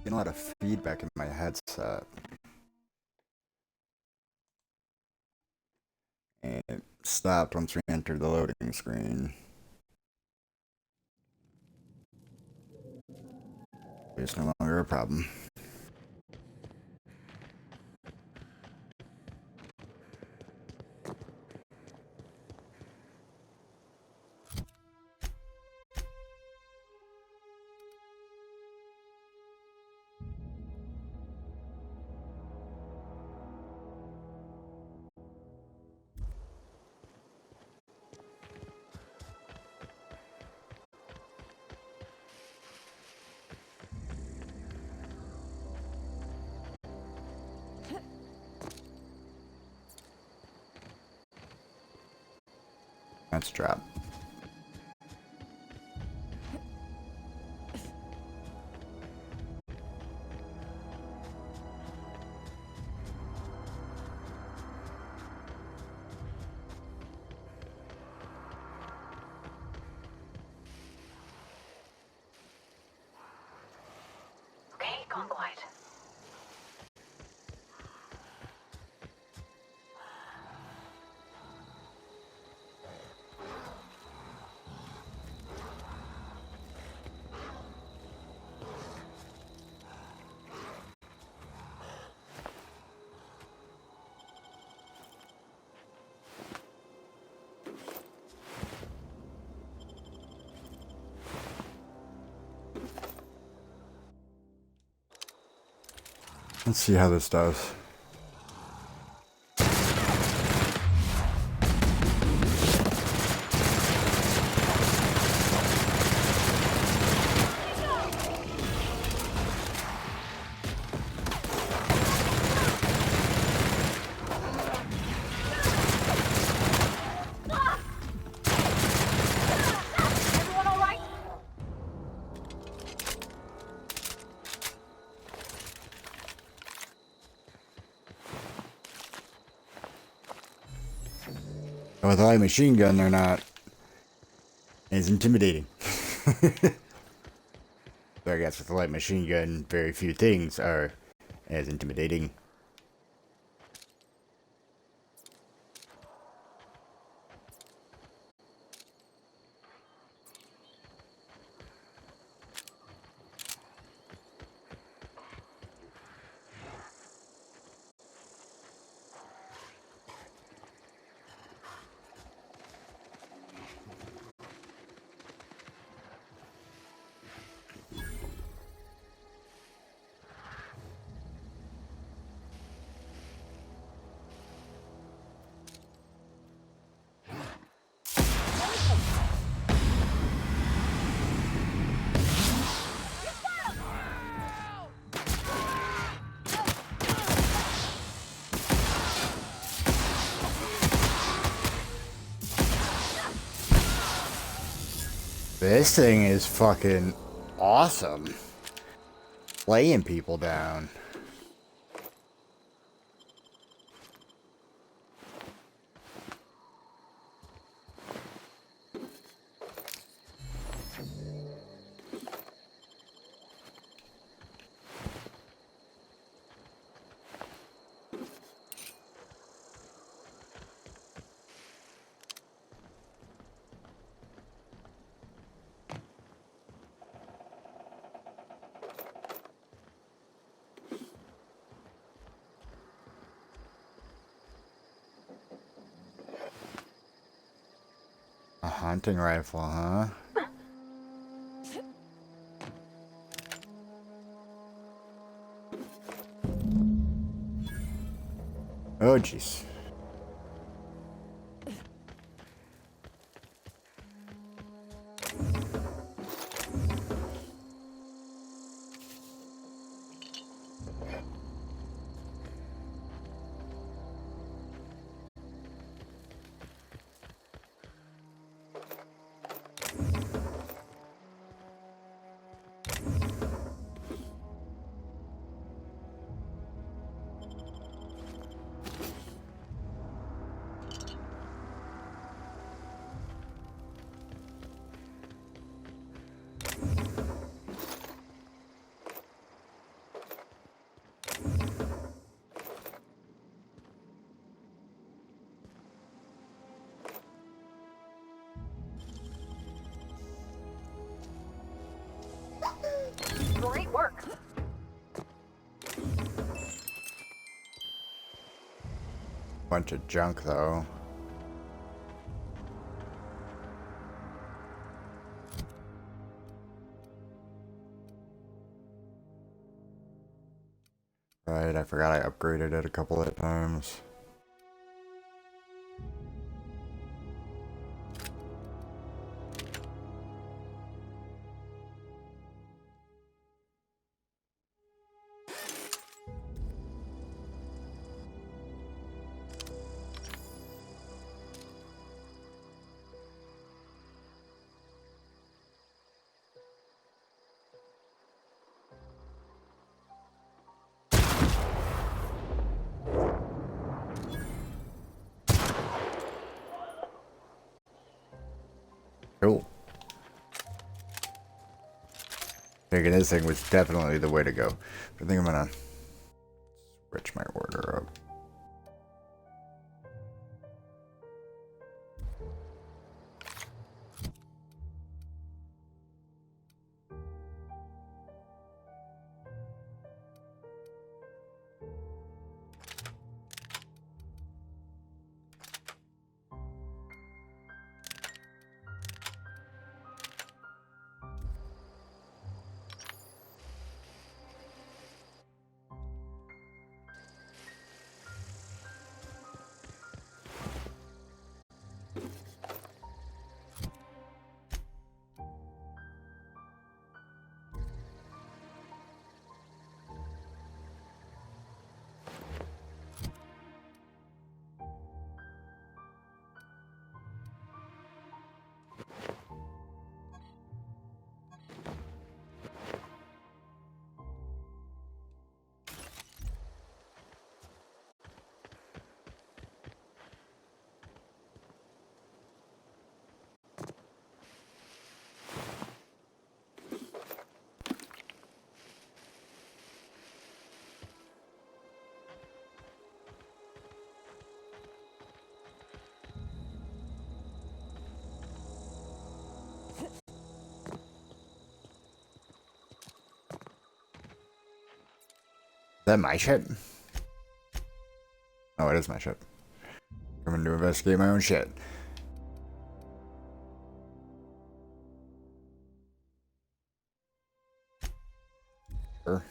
Getting a lot of feedback in my headset. And it stopped once we entered the loading screen. It's no longer a problem. That's a trap. Okay, gone quiet. Let's see how this does. Everyone all right? With a light machine gun, they're not as intimidating. So I guess with a light machine gun, very few things are as intimidating. This thing is fucking awesome. Laying people down. A hunting rifle, huh? Oh, jeez. Great work. Bunch of junk though. Right, I forgot I upgraded it a couple of times. Cool. Thinking this thing was definitely the way to go. I think I'm gonna switch my order up. Is that my ship? Oh, it is my ship. Coming to investigate my own shit. Sure.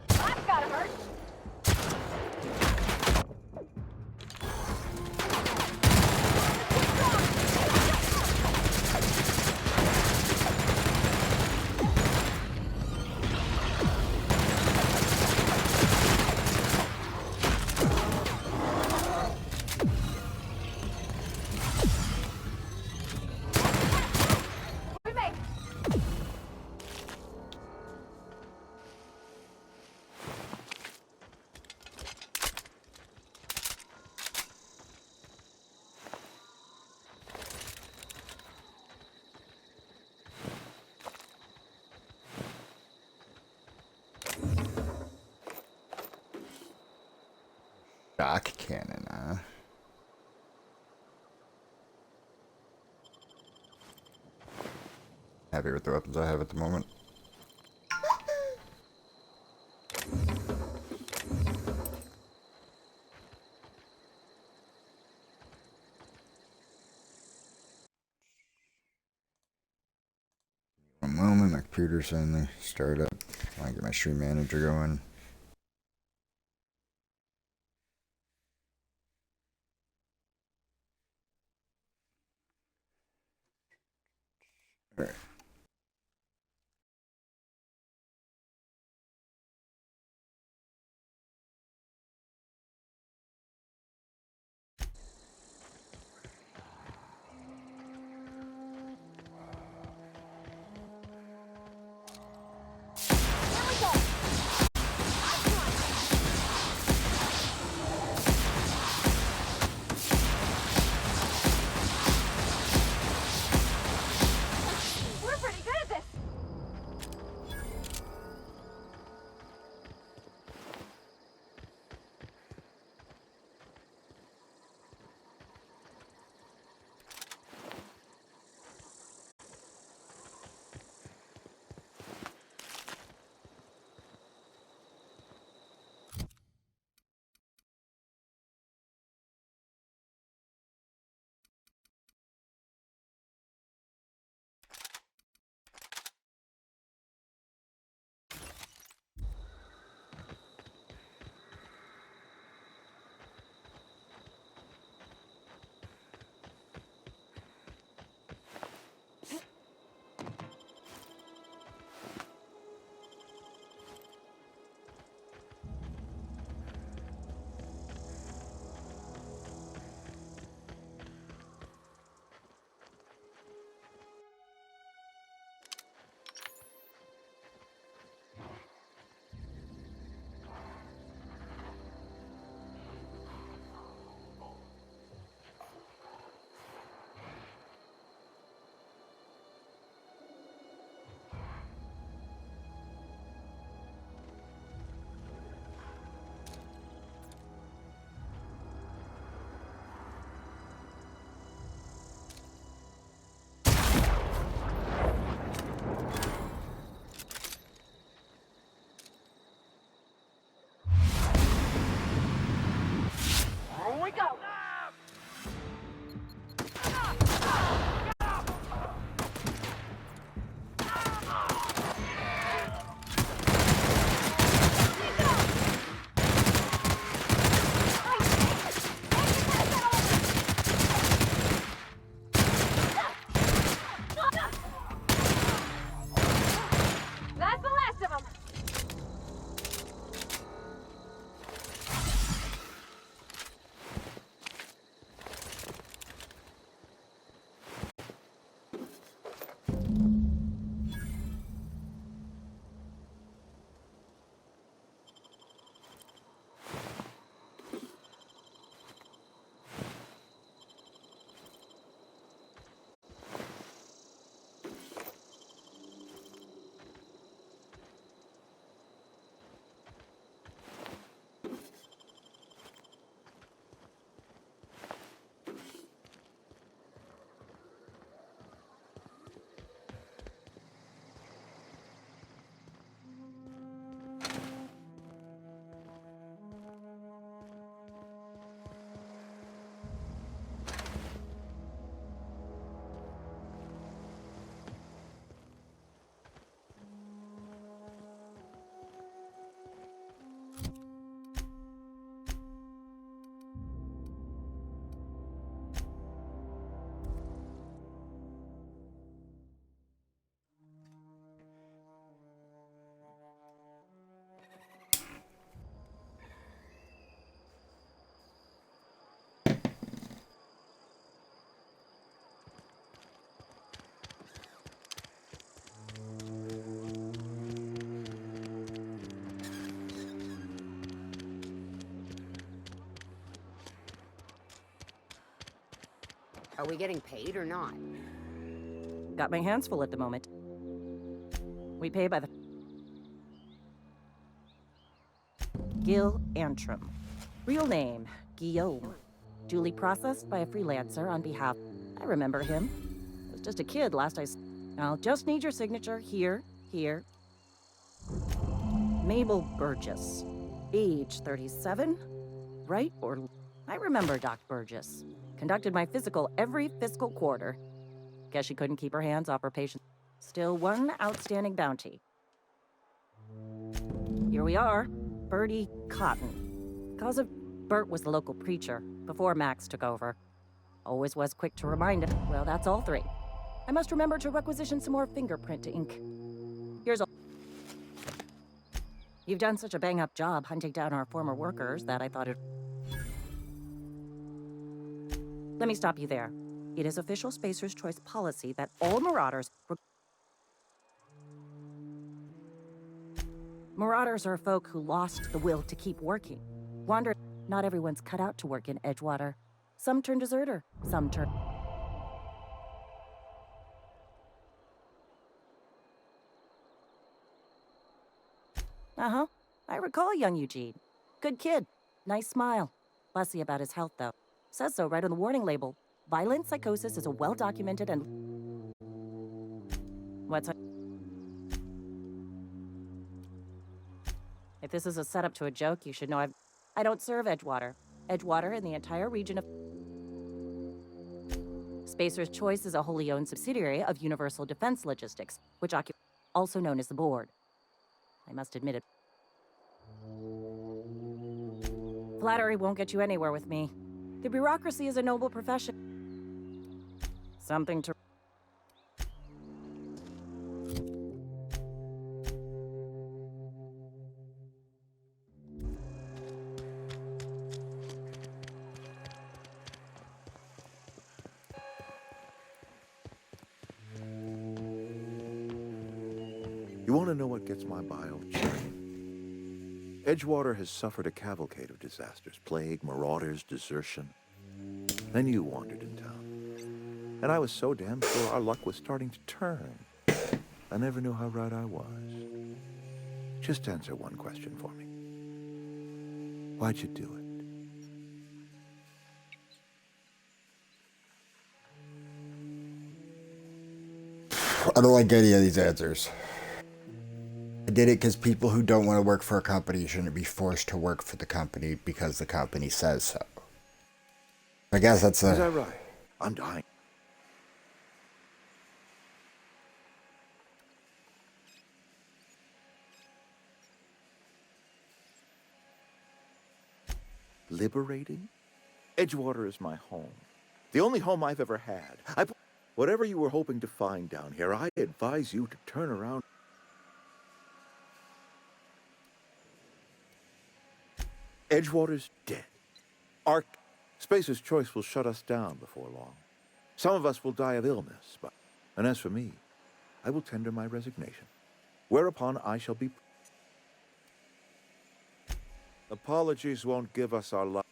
That's gotta hurt. We make it. Shock cannon, Happy with the weapons I have at the moment. One moment, my computer's finally started up. I want to get my stream manager going. Alright. We're pretty good at this. Here we go. That's the last of them. Are we getting paid or not? Got my hands full at the moment. We pay by the... Gil Antrim. Real name, Guillaume. Duly processed by a freelancer on behalf... I remember him. Was just a kid last I'll just need your signature here, here. Mabel Burgess. Age 37? Right or... I remember Doc Burgess. Conducted my physical every fiscal quarter. Guess she couldn't keep her hands off her patients. Still one outstanding bounty. Here we are. Bertie Cotton. Cause of Bert was the local preacher before Max took over. Always was quick to remind him. Well, that's all three. I must remember to requisition some more fingerprint ink. Here's all. You've done such a bang-up job hunting down our former workers that I thought it... Let me stop you there. It is official Spacer's Choice policy that all Marauders... Marauders are folk who lost the will to keep working. Wander... Not everyone's cut out to work in Edgewater. Some turn deserter, some turn... Uh-huh. I recall young Eugene. Good kid. Nice smile. Fussy about his health, though. Says so right on the warning label. Violent psychosis is a well-documented and... What's... If this is a setup to a joke, you should know I don't serve Edgewater. Edgewater and the entire region of... Spacer's Choice is a wholly owned subsidiary of Universal Defense Logistics, which also known as the Board. I must admit it. Flattery won't get you anywhere with me. The bureaucracy is a noble profession. Something to... You want to know what gets my bile churning? Edgewater has suffered a cavalcade of disasters. Plague, marauders, desertion. Then you wandered in town. And I was so damn sure our luck was starting to turn. I never knew how right I was. Just answer one question for me. Why'd you do it? I don't like any of these answers. I did it because people who don't want to work for a company shouldn't be forced to work for the company because the company says so. I guess that's Is that right? I'm dying. Liberating? Edgewater is my home. The only home I've ever had. Whatever you were hoping to find down here, I advise you to turn around. Edgewater's dead. Spacer's Choice will shut us down before long. Some of us will die of illness, and as for me, I will tender my resignation. Whereupon I shall be... Apologies won't give us our life.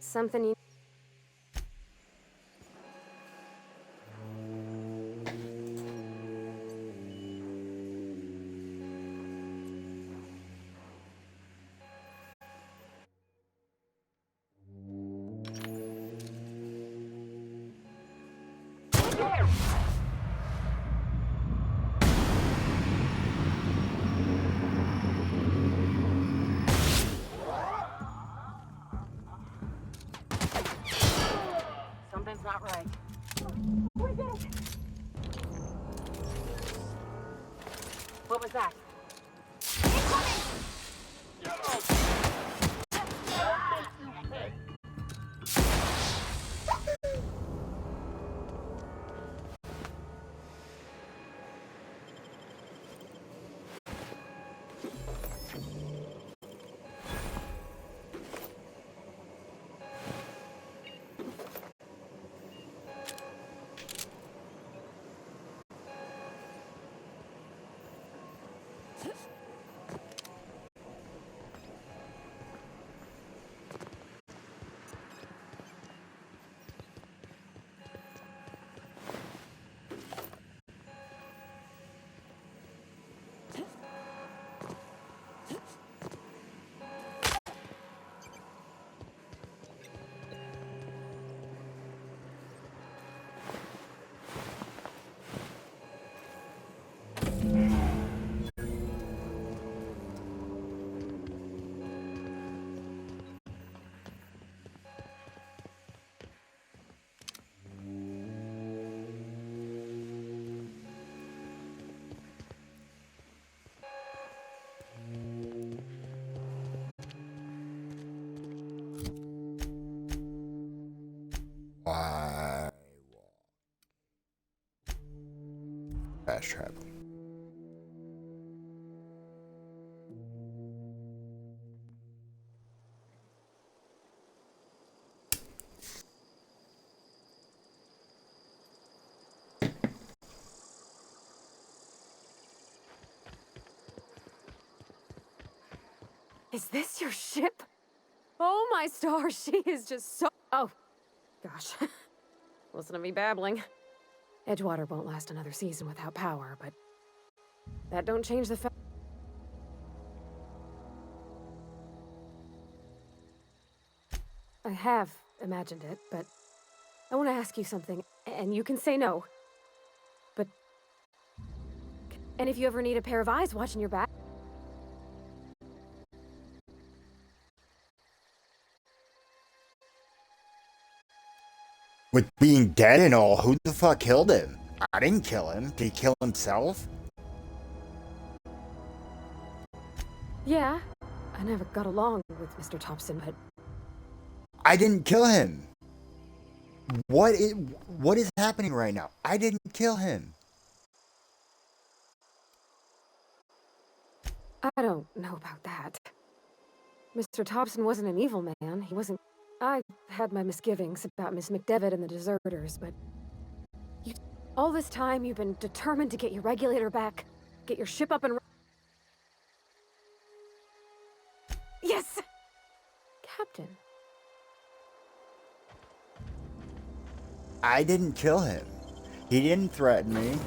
Something you... Something's not right. We did it! What was that? gas trap. Is this your ship? Oh my stars, she is just so... Oh, gosh. Listen to me babbling. Edgewater won't last another season without power, but that don't change the fact... I have imagined it, but I want to ask you something, and you can say no. But... And if you ever need a pair of eyes watching your back... With being dead and all, who the fuck killed him? I didn't kill him. Did he kill himself? Yeah, I never got along with Mr. Thompson, but... I didn't kill him. What is happening right now? I didn't kill him. I don't know about that. Mr. Thompson wasn't an evil man. He wasn't... I had my misgivings about Miss McDevitt and the deserters, but... All this time, you've been determined to get your regulator back, get your ship up and... Yes! Captain. I didn't kill him. He didn't threaten me.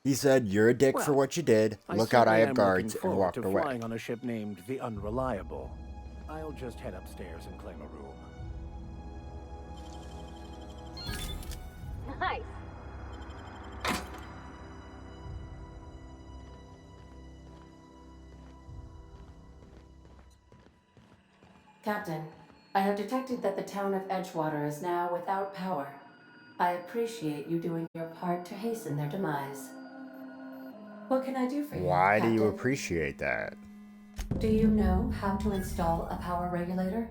He said, "You're a dick for what you did. Look out, I have guards," and walked away. Flying on a ship named the Unreliable. I'll just head upstairs and claim a room. Nice. Captain, I have detected that the town of Edgewater is now without power. I appreciate you doing your part to hasten their demise. What can I do for you, Why do you Captain? appreciate that? Do you know how to install a power regulator?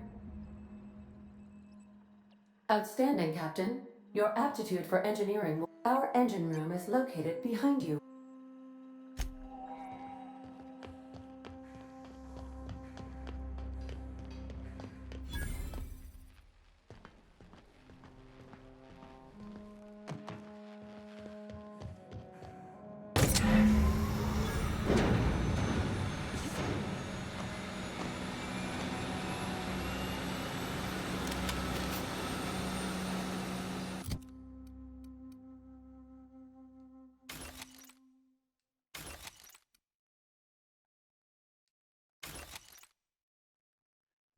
Outstanding, Captain. Your aptitude for engineering. Our engine room is located behind you.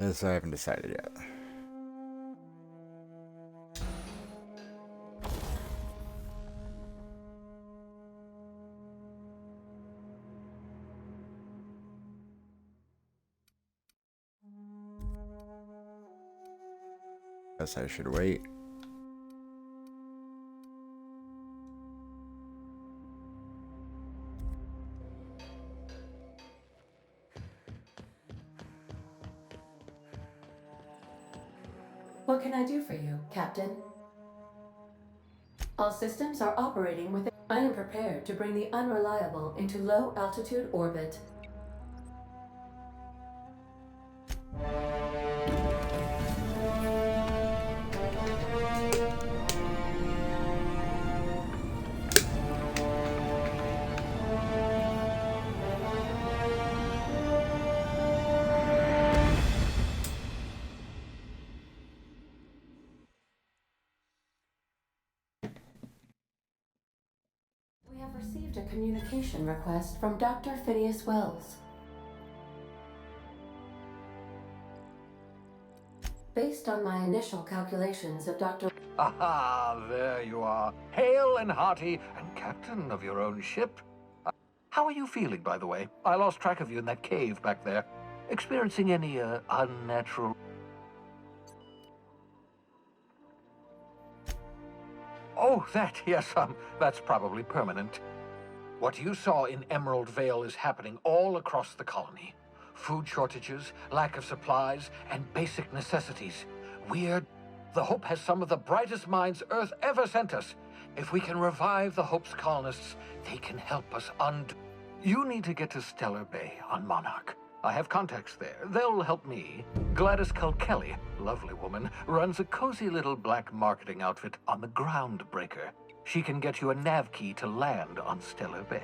This I haven't decided yet. Guess I should wait. What can I do for you, Captain? All systems are operating with... I am prepared to bring the Unreliable into low-altitude orbit. We have received a communication request from Dr. Phineas Wells. Based on my initial calculations of Dr. Aha, there you are. Hale and hearty, and captain of your own ship. How are you feeling, by the way? I lost track of you in that cave back there. Experiencing any, unnatural... Oh, that, yes, that's probably permanent. What you saw in Emerald Vale is happening all across the colony. Food shortages, lack of supplies, and basic necessities. The Hope has some of the brightest minds Earth ever sent us. If we can revive the Hope's colonists, they can help us undo. You need to get to Stellar Bay on Monarch. I have contacts there. They'll help me. Gladys Kelly, lovely woman, runs a cozy little black marketing outfit on the Groundbreaker. She can get you a nav key to land on Stellar Bay.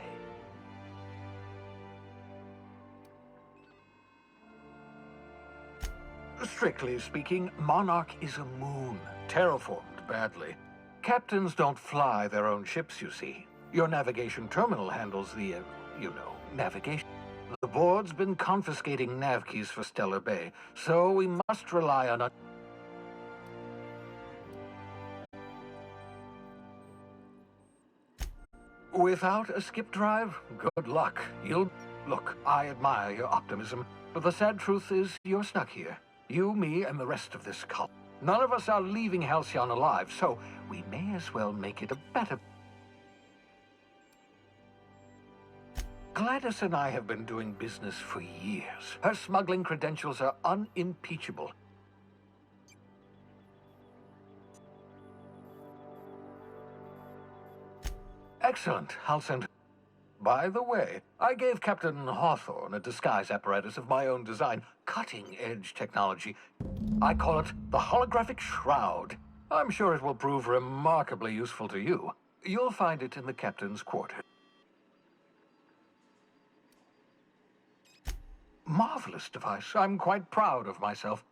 Strictly speaking, Monarch is a moon, terraformed badly. Captains don't fly their own ships, you see. Your navigation terminal handles the, navigation. The board's been confiscating nav keys for Stellar Bay, so we must rely on a... Without a skip drive, good luck. Look, I admire your optimism, but the sad truth is you're stuck here. You, me, and the rest of this cult. None of us are leaving Halcyon alive, so we may as well make it a better... Gladys and I have been doing business for years. Her smuggling credentials are unimpeachable. Excellent. I'll send... By the way, I gave Captain Hawthorne a disguise apparatus of my own design. Cutting-edge technology. I call it the holographic shroud. I'm sure it will prove remarkably useful to you. You'll find it in the captain's quarters. Marvelous device. I'm quite proud of myself.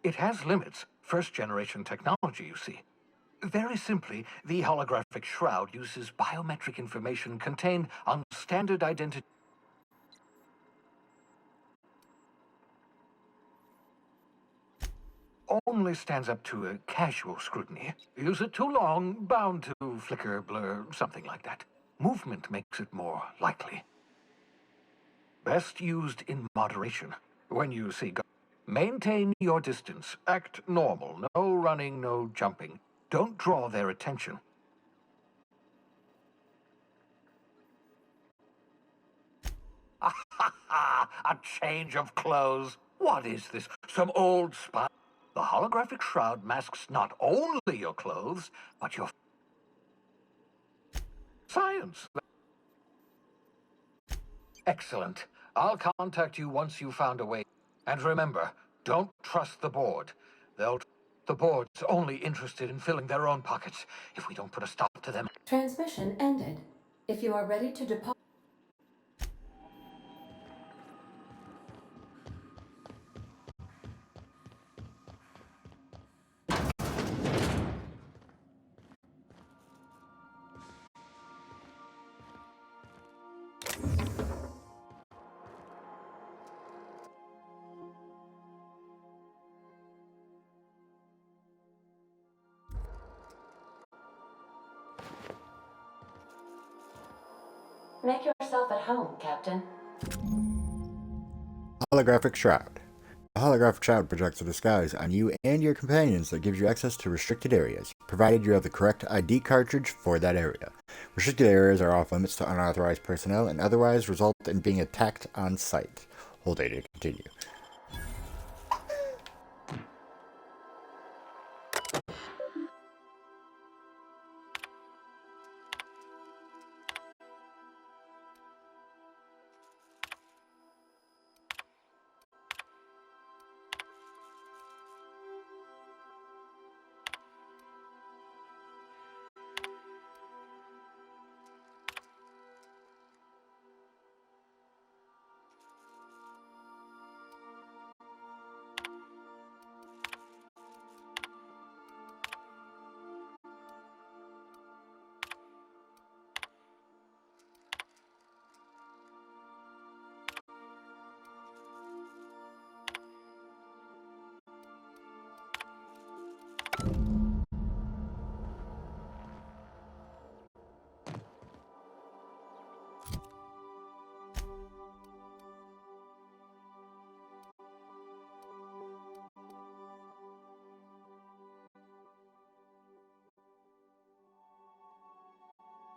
It has limits. First-generation technology, you see. Very simply, the holographic shroud uses biometric information contained on standard identity. Only stands up to a casual scrutiny. Use it too long, bound to flicker, blur, something like that. Movement makes it more likely. Best used in moderation. When you see maintain your distance. Act normal. No running, no jumping. Don't draw their attention. A change of clothes. What is this? Some old spy? The holographic shroud masks not only your clothes, but your... Science. Excellent. I'll contact you once you've found a way. And remember, don't trust the board. The board's only interested in filling their own pockets. If we don't put a stop to them... Transmission ended. If you are ready to depart... Make yourself at home, Captain. Holographic Shroud. The holographic shroud projects a disguise on you and your companions that gives you access to restricted areas, provided you have the correct ID cartridge for that area. Restricted areas are off limits to unauthorized personnel and otherwise result in being attacked on sight. Hold A to continue.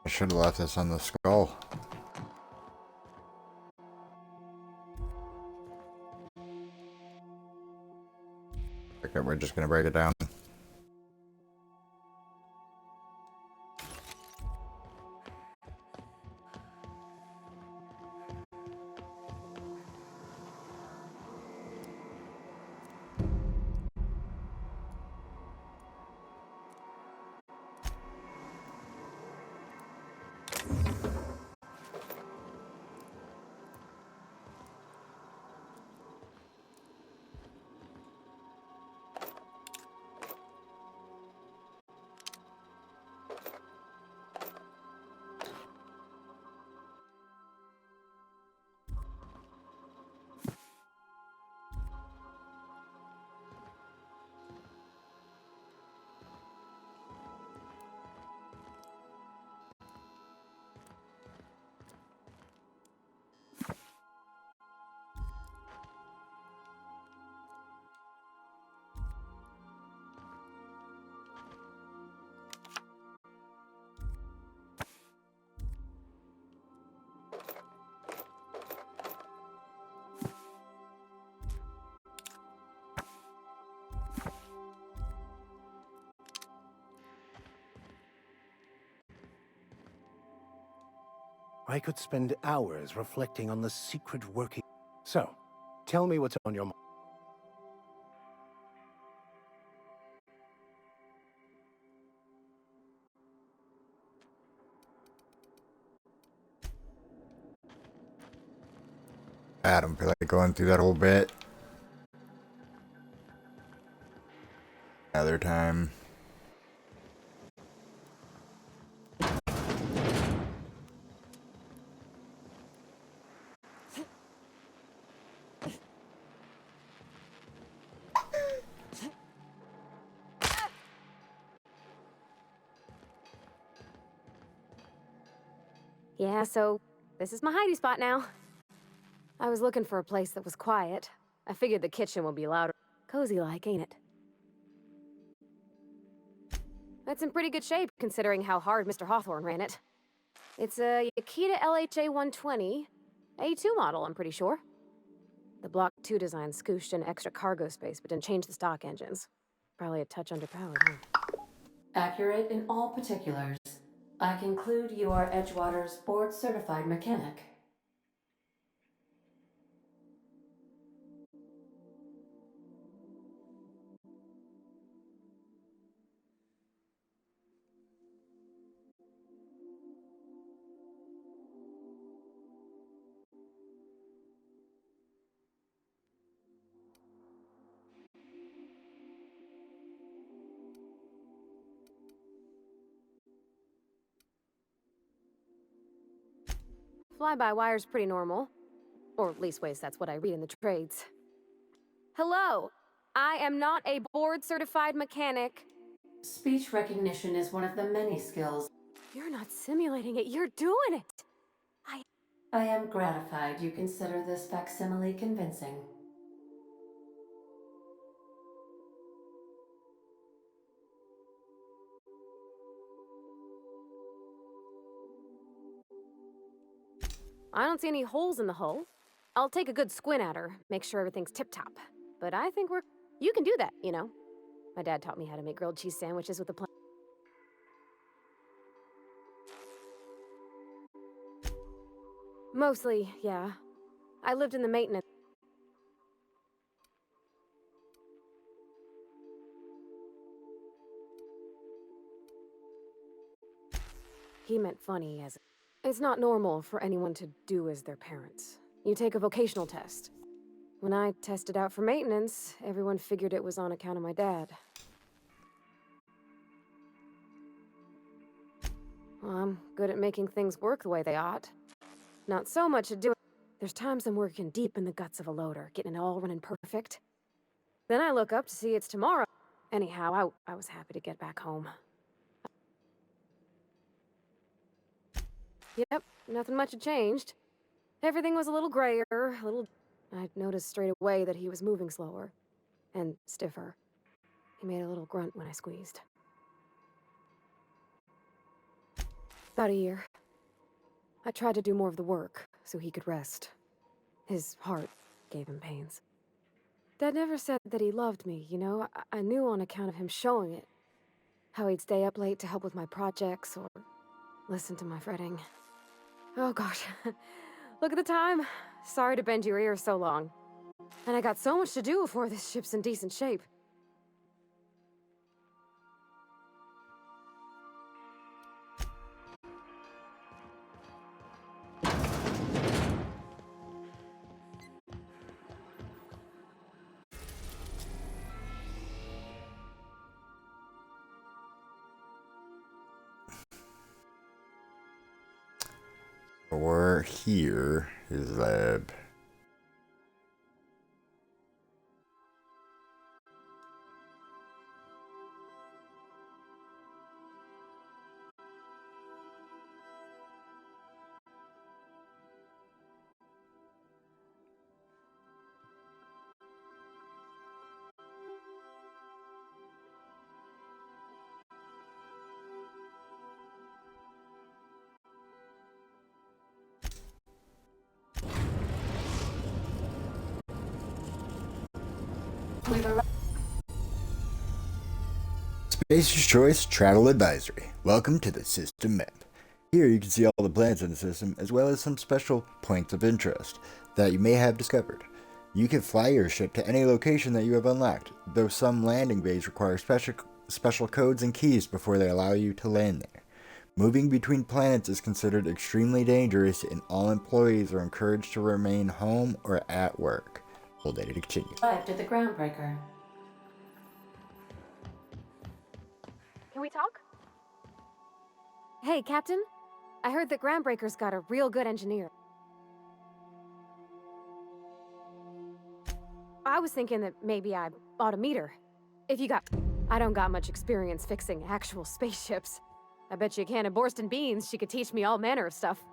I should have left this on the skull. Okay, we're just gonna break it down. I could spend hours reflecting on the secret working. So, tell me what's on your mind. Adam, feel like going through that whole bit another time. Yeah, so this is my hidey spot now. I was looking for a place that was quiet. I figured the kitchen would be louder. Cozy like, ain't it? That's in pretty good shape, considering how hard Mr. Hawthorne ran it. It's a Yakita LHA 120, A2 model, I'm pretty sure. The Block 2 design scooshed in extra cargo space, but didn't change the stock engines. Probably a touch underpowered, huh? Accurate in all particulars. I conclude you are Edgewater's board-certified mechanic. Fly-by-wire's pretty normal. Or leastways, that's what I read in the trades. Hello! I am not a board-certified mechanic. Speech recognition is one of the many skills. You're not simulating it, you're doing it! I am gratified you consider this facsimile convincing. I don't see any holes in the hull. I'll take a good squint at her, make sure everything's tip-top. But I think we're... You can do that, you know. My dad taught me how to make grilled cheese sandwiches with a plan. Mostly, yeah. I lived in the maintenance. He meant funny as... It's not normal for anyone to do as their parents. You take a vocational test. When I tested out for maintenance, everyone figured it was on account of my dad. Well, I'm good at making things work the way they ought. Not so much at doing... There's times I'm working deep in the guts of a loader, getting it all running perfect. Then I look up to see it's tomorrow. Anyhow, I was happy to get back home. Yep, nothing much had changed. Everything was a little grayer, a little... I noticed straight away that he was moving slower. And stiffer. He made a little grunt when I squeezed. About a year. I tried to do more of the work, so he could rest. His heart gave him pains. Dad never said that he loved me, you know? I knew on account of him showing it. How he'd stay up late to help with my projects, or listen to my fretting. Oh gosh, look at the time. Sorry to bend your ears so long. And I got so much to do before this ship's in decent shape. Or here is lab. Spacer's Choice Travel Advisory. Welcome to the system map. Here you can see all the planets in the system, as well as some special points of interest that you may have discovered. You can fly your ship to any location that you have unlocked, though some landing bays require special codes and keys before they allow you to land there. Moving between planets is considered extremely dangerous, and all employees are encouraged to remain home or at work. Hold data to continue. Arrived at the groundbreaker. Can we talk? Hey, Captain. I heard that Groundbreaker's got a real good engineer. I was thinking that maybe I ought to meet her. If you got... I don't got much experience fixing actual spaceships. I bet you a can of Borston beans she could teach me all manner of stuff.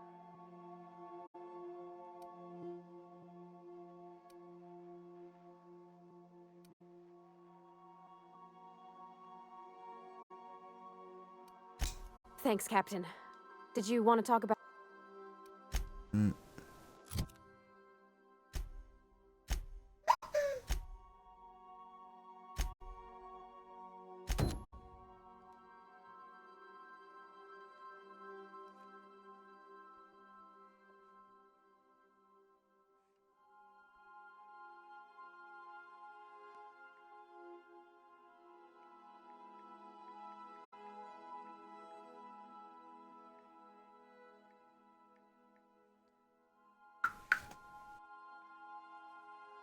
Thanks, Captain. Did you want to talk about...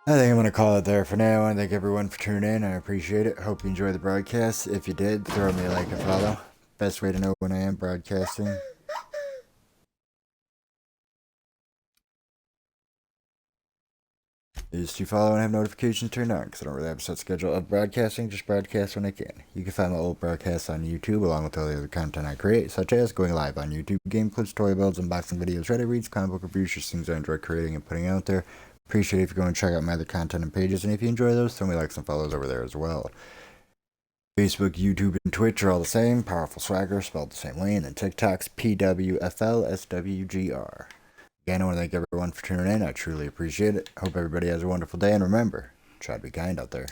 I think I'm going to call it there for now. I want to thank everyone for tuning in. I appreciate it. Hope you enjoyed the broadcast. If you did, throw me a like and follow. Best way to know when I am broadcasting. Is to follow and have notifications turned on, because I don't really have a set schedule of broadcasting, just broadcast when I can. You can find my old broadcasts on YouTube along with all the other content I create, such as going live on YouTube, game clips, toy builds, unboxing videos, Reddit reads, comic book reviews, just things I enjoy creating and putting out there. Appreciate it if you go and check out my other content and pages, and if you enjoy those, throw me likes and follows over there as well. Facebook, YouTube, and Twitch are all the same. Powerful Swagger, spelled the same way, and then TikTok's PWFLSWGR. Again, I want to thank everyone for tuning in. I truly appreciate it. Hope everybody has a wonderful day, and remember, try to be kind out there.